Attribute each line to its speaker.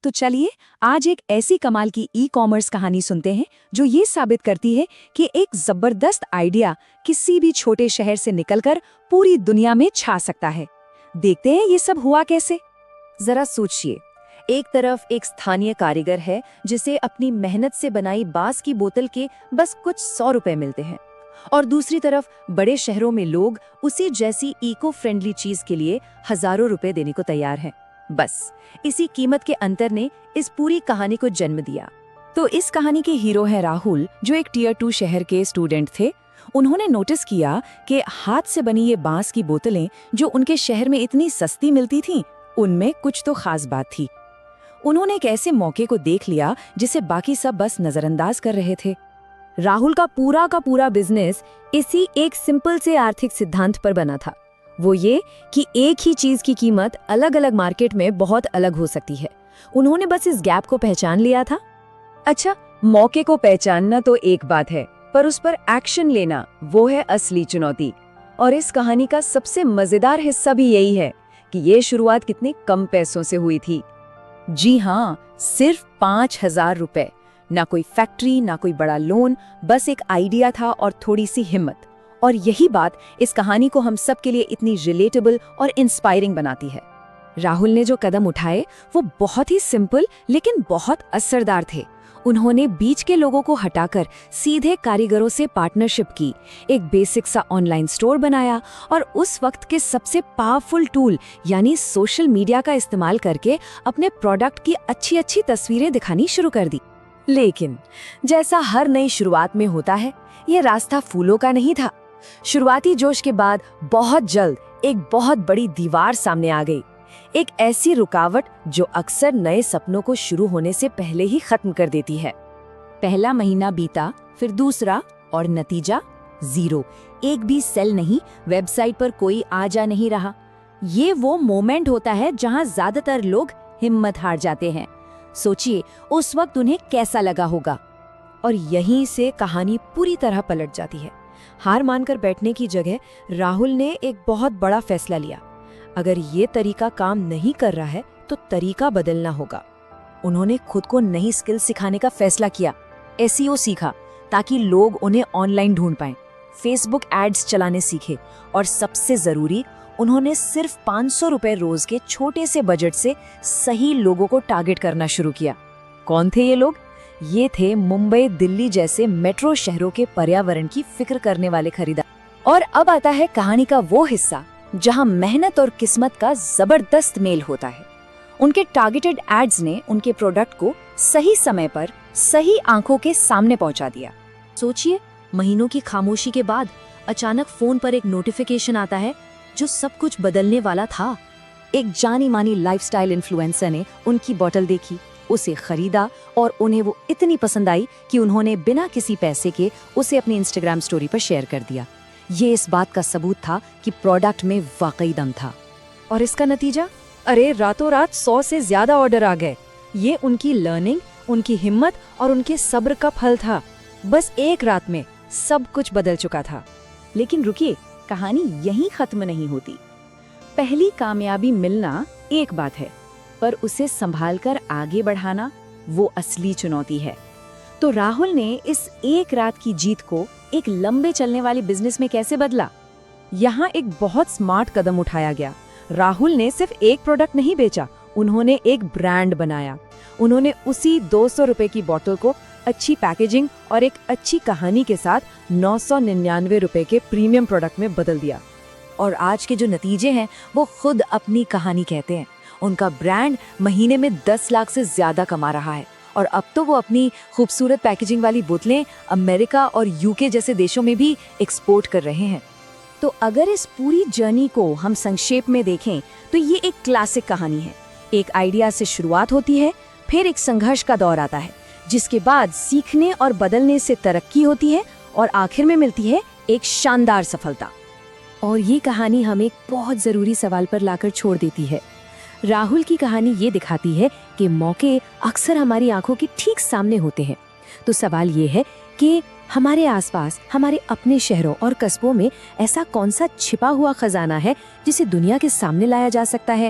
Speaker 1: तो चलिए आज एक ऐसी कमाल की ई कॉमर्स कहानी सुनते हैं जो ये साबित करती है कि एक जबरदस्त आइडिया किसी भी छोटे शहर से निकलकर पूरी दुनिया में छा सकता है। देखते हैं ये सब हुआ कैसे।
Speaker 2: जरा सोचिए, एक तरफ एक स्थानीय कारीगर है जिसे अपनी मेहनत से बनाई बांस की बोतल के बस कुछ 100 रुपए मिलते हैं, और दूसरी तरफ बड़े शहरों में लोग उसी जैसी इको फ्रेंडली चीज के लिए हजारों रुपए देने को तैयार हैं। बस इसी कीमत के अंतर ने इस पूरी कहानी को जन्म दिया।
Speaker 1: तो इस कहानी के हीरो हैं राहुल, जो एक टियर 2 शहर के स्टूडेंट थे। उन्होंने नोटिस किया कि हाथ से बनी ये बांस की बोतलें जो उनके शहर में इतनी सस्ती मिलती थीं, उनमें कुछ तो खास बात थी। उन्होंने एक ऐसे मौके को देख लिया जिसे बाकी सब बस नजरअंदाज कर रहे थे। राहुल का पूरा बिजनेस इसी एक सिंपल से आर्थिक सिद्धांत पर बना था। वो ये कि एक ही चीज की कीमत अलग अलग मार्केट में बहुत अलग हो सकती है। उन्होंने बस इस गैप को पहचान लिया था।
Speaker 2: अच्छा, मौके को पहचानना तो एक बात है, पर उस पर एक्शन लेना वो है असली चुनौती। और इस कहानी का सबसे मजेदार हिस्सा भी यही है कि ये शुरुआत कितने कम पैसों से हुई थी। जी हाँ, सिर्फ 5,000 रुपए। ना कोई फैक्ट्री, ना कोई बड़ा लोन, बस एक आइडिया था और थोड़ी सी हिम्मत। और यही बात इस कहानी को हम सब के लिए इतनी रिलेटेबल और इंस्पायरिंग बनाती है।
Speaker 1: राहुल ने जो कदम उठाए वो बहुत ही सिंपल लेकिन बहुत असरदार थे। उन्होंने बीच के लोगों को हटाकर सीधे कारीगरों से पार्टनरशिप की, एक बेसिक सा ऑनलाइन स्टोर बनाया और उस वक्त के सबसे पावरफुल टूल यानी सोशल मीडिया का इस्तेमाल करके अपने प्रोडक्ट की अच्छी अच्छी तस्वीरें दिखानी शुरू कर दी। लेकिन जैसा हर नई शुरुआत में होता है, ये रास्ता फूलों का नहीं था। शुरुआती जोश के बाद बहुत जल्द एक बहुत बड़ी दीवार सामने आ गई, एक ऐसी रुकावट जो अक्सर नए सपनों को शुरू होने से पहले ही खत्म कर देती है। पहला महीना बीता, फिर दूसरा, और नतीजा 0। एक भी सेल नहीं, वेबसाइट पर कोई आ जा नहीं रहा। ये वो मोमेंट होता है जहां ज्यादातर लोग हिम्मत हार जाते हैं। सोचिए उस वक्त उन्हें कैसा लगा होगा। और यहीं से कहानी पूरी तरह पलट जाती है। हार मानकर बैठने की जगह राहुल ने एक बहुत बड़ा फैसला लिया। अगर ये तरीका काम नहीं कर रहा है तो तरीका बदलना होगा। उन्होंने खुद को नई स्किल सिखाने का फैसला किया। एसईओ सीखा ताकि लोग उन्हें ऑनलाइन ढूंढ पाएं, फेसबुक एड्स चलाने सीखे, और सबसे जरूरी, उन्होंने सिर्फ 500 रुपए रोज के छोटे से बजट से सही लोगों को टारगेट करना शुरू किया। कौन थे ये लोग? ये थे मुंबई, दिल्ली जैसे मेट्रो शहरों के पर्यावरण की फिक्र करने वाले खरीदार। और अब आता है कहानी का वो हिस्सा जहां मेहनत और किस्मत का जबरदस्त मेल होता है। उनके टारगेटेड एड्स ने उनके प्रोडक्ट को सही समय पर सही आंखों के सामने पहुंचा दिया। सोचिए, महीनों की खामोशी के बाद अचानक फोन पर एक नोटिफिकेशन आता है जो सब कुछ बदलने वाला था। एक जानी मानी लाइफस्टाइल इन्फ्लुएंसर ने उनकी बोतल देखी, उसे खरीदा, और उन्हें वो इतनी पसंद आई कि उन्होंने बिना किसी पैसे के उसे अपनी इंस्टाग्राम स्टोरी पर शेयर कर दिया। ये इस बात का सबूत था कि प्रोडक्ट में वाकई दम था। और इसका नतीजा, अरे रातों रात 100 से ज्यादा ऑर्डर आ गए। ये उनकी लर्निंग, उनकी हिम्मत और उनके सब्र का फल था। बस एक रात में सब कुछ बदल चुका था। लेकिन रुकिए, कहानी यहीं खत्म नहीं होती। पहली कामयाबी मिलना एक बात है, पर उसे संभालकर आगे बढ़ाना वो असली चुनौती है। तो राहुल ने इस एक रात की जीत को एक लंबे चलने वाले बिजनेस में कैसे बदला? यहाँ एक बहुत स्मार्ट कदम उठाया गया। राहुल ने सिर्फ एक प्रोडक्ट नहीं बेचा, उन्होंने एक ब्रांड बनाया। उन्होंने उसी 200 रुपए की बोतल को अच्छी पैकेजिंग और एक अच्छी कहानी के साथ 999 रुपए के प्रीमियम प्रोडक्ट में बदल दिया। और आज के जो नतीजे हैं वो खुद अपनी कहानी कहते हैं। उनका ब्रांड महीने में 10 लाख से ज्यादा कमा रहा है, और अब तो वो अपनी खूबसूरत पैकेजिंग वाली बोतलें अमेरिका और यूके जैसे देशों में भी एक्सपोर्ट कर रहे हैं। तो अगर इस पूरी जर्नी को हम संक्षेप में देखें तो ये एक क्लासिक कहानी है। एक आइडिया से शुरुआत होती है, फिर एक संघर्ष का दौर आता है, जिसके बाद सीखने और बदलने से तरक्की होती है, और आखिर में मिलती है एक शानदार सफलता। और ये कहानी हमें एक बहुत जरूरी सवाल पर लाकर छोड़ देती है। राहुल की कहानी ये दिखाती है कि मौके अक्सर हमारी आंखों के ठीक सामने होते हैं। तो सवाल ये है कि हमारे आसपास, हमारे अपने शहरों और कस्बों में ऐसा कौन सा छिपा हुआ खजाना है जिसे दुनिया के सामने लाया जा सकता है।